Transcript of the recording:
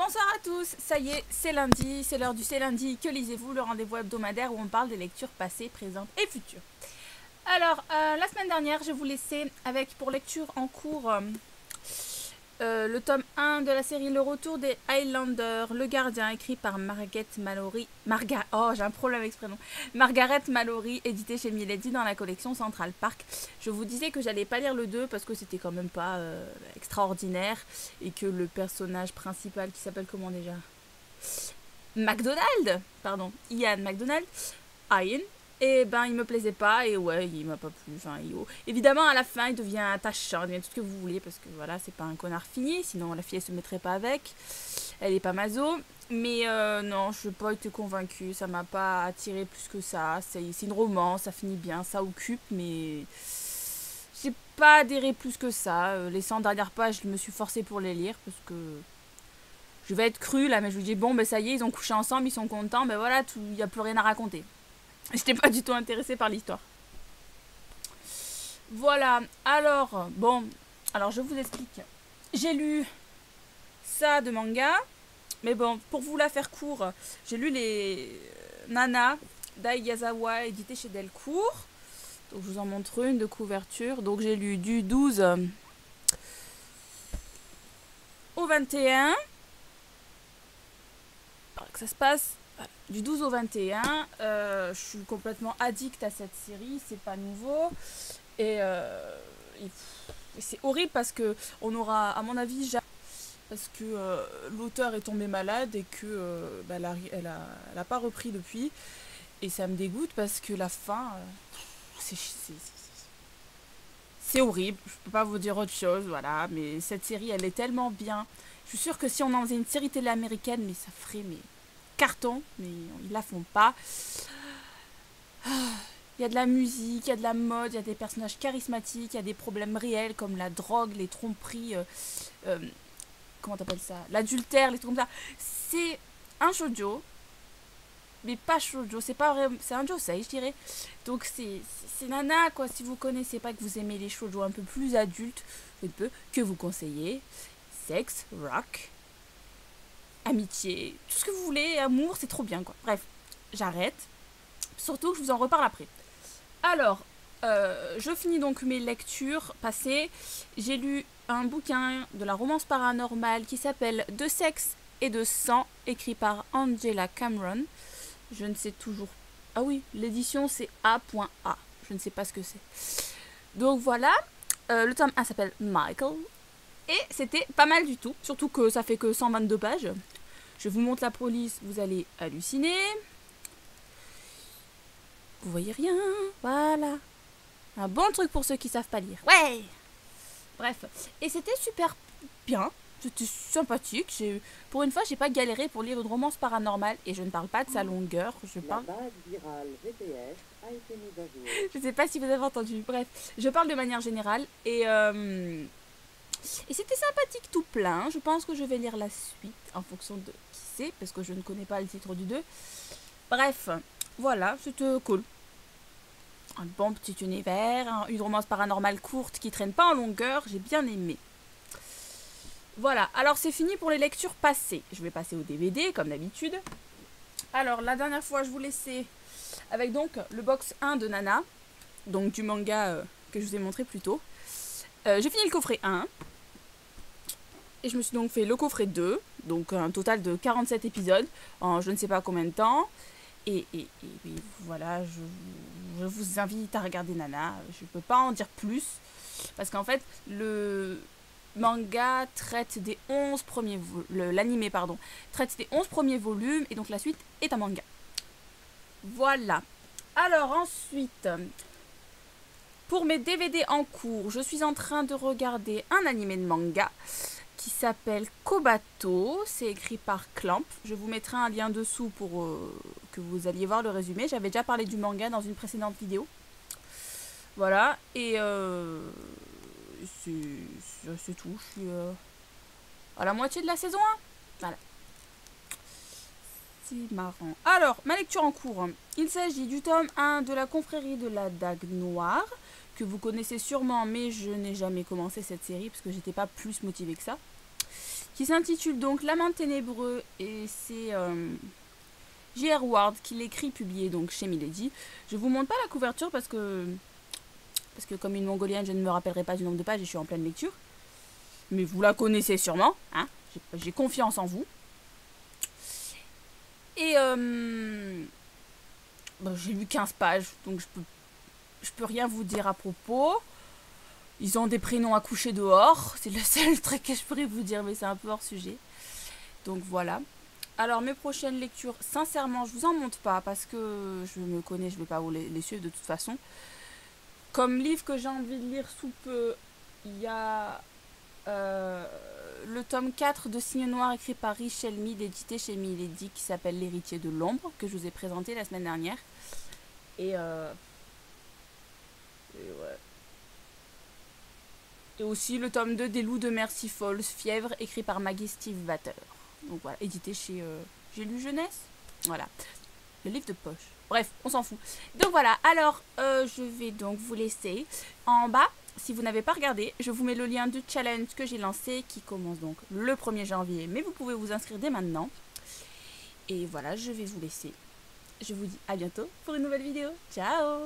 Bonsoir à tous, ça y est, c'est lundi, c'est l'heure du C'est lundi, que lisez-vous, le rendez-vous hebdomadaire où on parle des lectures passées, présentes et futures. Alors, la semaine dernière, je vous laissais avec pour lecture en cours le tome 1 de la série Le Retour des Highlanders, Le Gardien, écrit par Margaret Mallory. Oh, j'ai un problème avec ce prénom. Margaret Mallory, édité chez Milady dans la collection Central Park. Je vous disais que j'allais pas lire le 2 parce que c'était quand même pas extraordinaire et que le personnage principal qui s'appelle comment déjà McDonald, pardon, Ian McDonald, Ian, et ben il me plaisait pas et ouais il m'a pas plu, enfin évidemment à la fin il devient attachant, il devient tout ce que vous voulez parce que voilà c'est pas un connard fini, sinon la fille elle se mettrait pas avec, elle est pas maso, mais non je n'ai pas été convaincue, ça m'a pas attiré plus que ça, c'est une romance, ça finit bien, ça occupe, mais j'ai pas adhéré plus que ça, les 100 dernières pages je me suis forcée pour les lire parce que je vais être crue là, mais je vous dis bon ben ça y est ils ont couché ensemble, ils sont contents, ben voilà, il n'y a plus rien à raconter. J'étais pas du tout intéressée par l'histoire. Voilà, alors, bon, alors je vous explique. J'ai lu ça de manga, mais bon, pour vous la faire court, j'ai lu les Nana d'Ai Yazawa, édité chez Delcourt. Donc je vous en montre une de couverture. Donc j'ai lu du 12 au 21. Alors que ça se passe... Du 12 au 21, je suis complètement addict à cette série, c'est pas nouveau. Et c'est horrible parce que on aura, à mon avis, parce que l'auteur est tombé malade et que bah, elle a pas repris depuis. Et ça me dégoûte parce que la fin, c'est horrible. Je peux pas vous dire autre chose, voilà. Mais cette série, elle est tellement bien. Je suis sûre que si on en faisait une série télé américaine, mais ça ferait... carton, mais ils la font pas. Il y a de la musique, il y a de la mode, il y a des personnages charismatiques, il y a des problèmes réels comme la drogue, les tromperies, comment t'appelles ça, l'adultère, les trucs comme ça. C'est un shoujo, mais pas shoujo, c'est pas vrai, c'est un josei je dirais. Donc c'est nana quoi, si vous connaissez pas, que vous aimez les shoujo un peu plus adultes, je ne peux que vous conseiller. Sexe, rock, amitié, tout ce que vous voulez, amour, c'est trop bien quoi. Bref, j'arrête. Surtout que je vous en reparle après. Alors, je finis donc mes lectures passées. J'ai lu un bouquin de la romance paranormale qui s'appelle De sexe et de sang, écrit par Angela Cameron. Je ne sais toujours... Ah oui, l'édition c'est A.A. Je ne sais pas ce que c'est. Donc voilà, le tome 1 s'appelle Michael. Et c'était pas mal du tout, surtout que ça fait que 122 pages. Je vous montre la police, vous allez halluciner. Vous voyez rien, voilà. Un bon truc pour ceux qui savent pas lire. Ouais. Bref, et c'était super bien, c'était sympathique. Pour une fois, j'ai pas galéré pour lire une romance paranormale. Et je ne parle pas de sa longueur, je parle... La base virale VPS a été mise à jour. Je sais pas si vous avez entendu, bref. Je parle de manière générale et c'était sympathique tout plein. Je pense que je vais lire la suite en fonction de qui c'est, parce que je ne connais pas le titre du 2. Bref, voilà, c'était cool. Un bon petit univers, une romance paranormale courte qui traîne pas en longueur, j'ai bien aimé. Voilà, alors c'est fini pour les lectures passées. Je vais passer au DVD comme d'habitude. Alors la dernière fois je vous laissais avec donc le box 1 de Nana, donc du manga que je vous ai montré plus tôt. J'ai fini le coffret 1. Et je me suis donc fait le coffret 2, donc un total de 47 épisodes, en je ne sais pas combien de temps. Et voilà, je vous invite à regarder Nana. Je ne peux pas en dire plus, parce qu'en fait, le manga traite des 11 premiers... L'animé, pardon, traite des 11 premiers volumes, et donc la suite est un manga. Voilà. Alors ensuite... Pour mes DVD en cours, je suis en train de regarder un animé de manga qui s'appelle Kobato. C'est écrit par Clamp. Je vous mettrai un lien dessous pour que vous alliez voir le résumé. J'avais déjà parlé du manga dans une précédente vidéo. Voilà. Et c'est tout. Je suis à la moitié de la saison 1. Voilà. C'est marrant. Alors, ma lecture en cours. Il s'agit du tome 1 de la confrérie de la Dague Noire, que vous connaissez sûrement, mais je n'ai jamais commencé cette série parce que j'étais pas plus motivée que ça. qui s'intitule donc La main ténébreux, et c'est J.R. Ward qui l'écrit, publié donc chez Milady. Je vous montre pas la couverture parce que comme une mongolienne, je ne me rappellerai pas du nombre de pages et je suis en pleine lecture. Mais vous la connaissez sûrement, hein, j'ai confiance en vous. Et j'ai lu 15 pages, donc je peux rien vous dire à propos. Ils ont des prénoms à coucher dehors, c'est le seul truc que je pourrais vous dire, mais c'est un peu hors sujet. Donc voilà. Alors mes prochaines lectures, sincèrement, je vous en montre pas parce que je me connais, je vais pas vous les suivre de toute façon. Comme livre que j'ai envie de lire sous peu, il y a le tome 4 de Signe Noir écrit par Richel Mead, édité chez Milady, qui s'appelle L'héritier de l'ombre, que je vous ai présenté la semaine dernière. Et ouais. Et aussi le tome 2 des Loups de Mercy Falls, Fièvre, écrit par Maggie Steve Vater. Donc voilà, édité chez J'ai lu Jeunesse. Voilà, le livre de poche. Bref, on s'en fout. Donc voilà, alors je vais donc vous laisser. En bas, si vous n'avez pas regardé, je vous mets le lien du challenge que j'ai lancé, qui commence donc le 1er janvier. Mais vous pouvez vous inscrire dès maintenant. Et voilà, je vais vous laisser. Je vous dis à bientôt pour une nouvelle vidéo. Ciao!